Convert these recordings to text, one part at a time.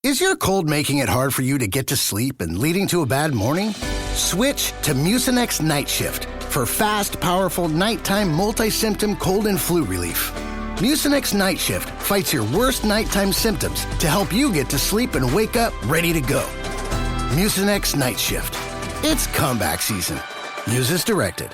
Is your cold making it hard for you to get to sleep and leading to a bad morning? Switch to Mucinex Night Shift for fast, powerful nighttime multi-symptom cold and flu relief. Mucinex Night Shift fights your worst nighttime symptoms to help you get to sleep and wake up ready to go. Mucinex Night Shift. It's comeback season. Use as directed.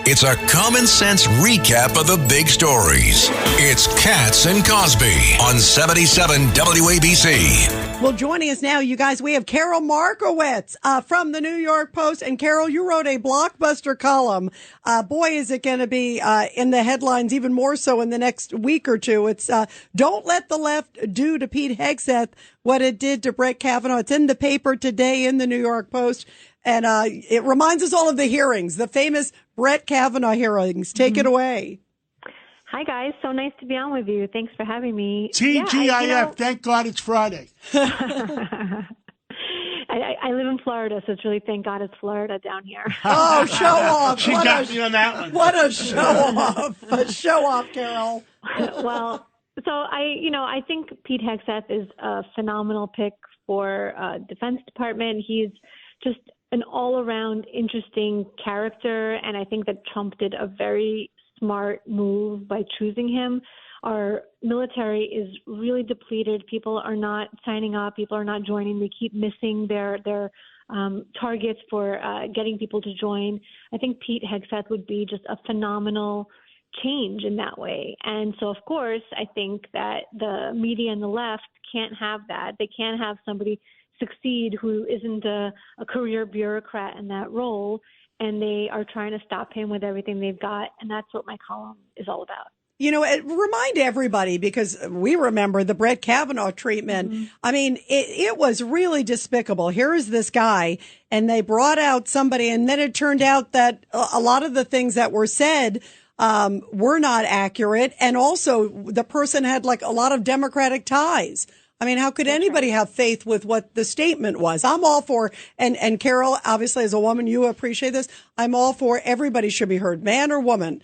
It's a common sense recap of the big stories. It's Katz and Cosby on 77 WABC. Well, joining us now, you guys, we have Karol Markowicz from the New York Post. And Karol, you wrote a blockbuster column. Boy, is it going to be in the headlines even more so in the next week or two. It's Don't Let the Left Do to Pete Hegseth what it did to Bret Kavanaugh. It's in the paper today in the New York Post. And it reminds us all of the hearings, the famous Bret Kavanaugh hearings. Take it away. Hi, guys. So nice to be on with you. Thanks for having me. TGIF. Thank God it's Friday. I live in Florida, so it's really thank God it's Florida down here. Oh, show off. She got me on that one. What a show off. Show off, Karol. Well, so I think Pete Hegseth is a phenomenal pick for Defense Department. He's just an all-around interesting character, and I think that Trump did a very smart move by choosing him. Our military is really depleted. People are not signing up. People are not joining. They keep missing their targets for getting people to join. I think Pete Hegseth would be just a phenomenal change in that way. And so, of course, I think that the media and the left can't have that. They can't have somebody succeed who isn't a career bureaucrat in that role, and they are trying to stop him with everything they've got, and that's what my column is all about. You know, remind everybody, because we remember the Bret Kavanaugh treatment. Mm-hmm. I mean, it was really despicable. Here is this guy, and they brought out somebody, and then it turned out that a lot of the things that were said were not accurate, and also the person had like a lot of Democratic ties. I mean, how could anybody have faith with what the statement was? I'm all for, and Karol, obviously as a woman, you appreciate this. I'm all for everybody should be heard, man or woman,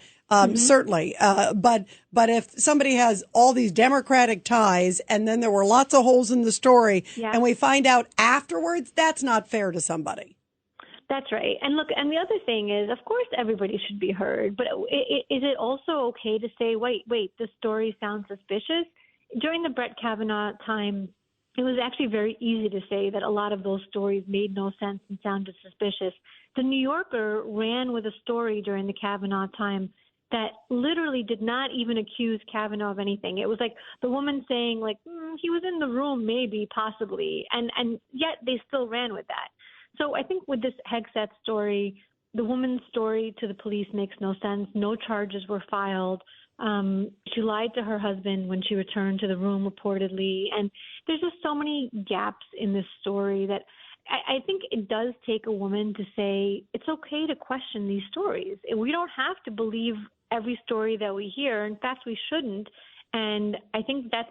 certainly. But if somebody has all these Democratic ties and then there were lots of holes in the story and we find out afterwards, that's not fair to somebody. That's right. And look, and the other thing is, of course, everybody should be heard. But is it also okay to say, wait, this story sounds suspicious? During the Bret Kavanaugh time, it was actually very easy to say that a lot of those stories made no sense and sounded suspicious. The New Yorker ran with a story during the Kavanaugh time that literally did not even accuse Kavanaugh of anything. It was like the woman saying, like, he was in the room, maybe, possibly, and yet they still ran with that. So I think with this Hegseth story, the woman's story to the police makes no sense. No charges were filed. She lied to her husband when she returned to the room reportedly. And there's just so many gaps in this story that I think it does take a woman to say it's okay to question these stories. We don't have to believe every story that we hear. In fact, we shouldn't. And I think that's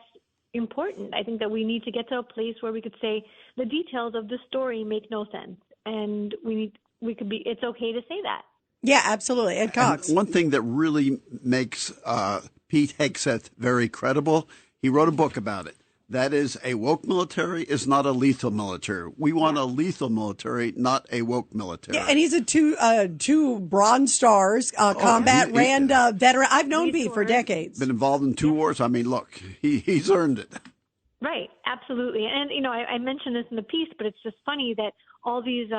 important. I think that we need to get to a place where we could say the details of the story make no sense. And it's okay to say that. Yeah, absolutely. Ed Cox. And one thing that really makes Pete Hegseth very credible, he wrote a book about it. That is, a woke military is not a lethal military. We want a lethal military, not a woke military. Yeah, and he's a two Bronze Stars combat veteran. I've known Pete for decades. Been involved in two wars. I mean, look, he's earned it. Right, absolutely. And, I mentioned this in the piece, but it's just funny that all these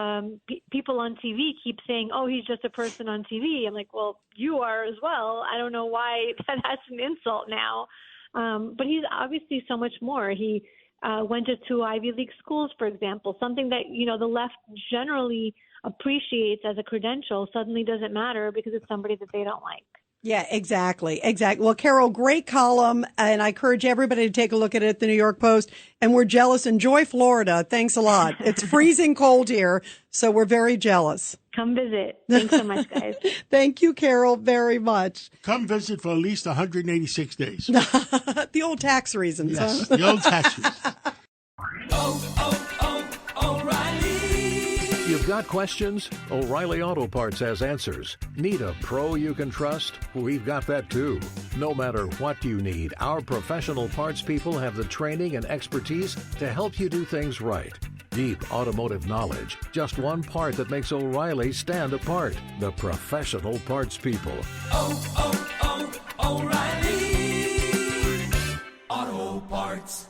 people on TV keep saying, oh, he's just a person on TV. I'm like, well, you are as well. I don't know why that's an insult now. But he's obviously so much more. He went to 2 Ivy League schools, for example, something that, the left generally appreciates as a credential suddenly doesn't matter because it's somebody that they don't like. Yeah, exactly. Well, Karol, great column, and I encourage everybody to take a look at it at the New York Post. And we're jealous. Enjoy Florida. Thanks a lot. It's freezing cold here, so we're very jealous. Come visit. Thanks so much, guys. Thank you, Karol, very much. Come visit for at least 186 days. The old tax reasons, yes, huh? The old tax reasons. O'Reilly. You've Got questions? O'Reilly Auto Parts has answers. Need a pro you can trust? We've got that too. No matter what you need, our professional parts people have the training and expertise to help you do things right. Deep automotive knowledge. Just one part that makes O'Reilly stand apart. The professional parts people. O'Reilly Auto Parts.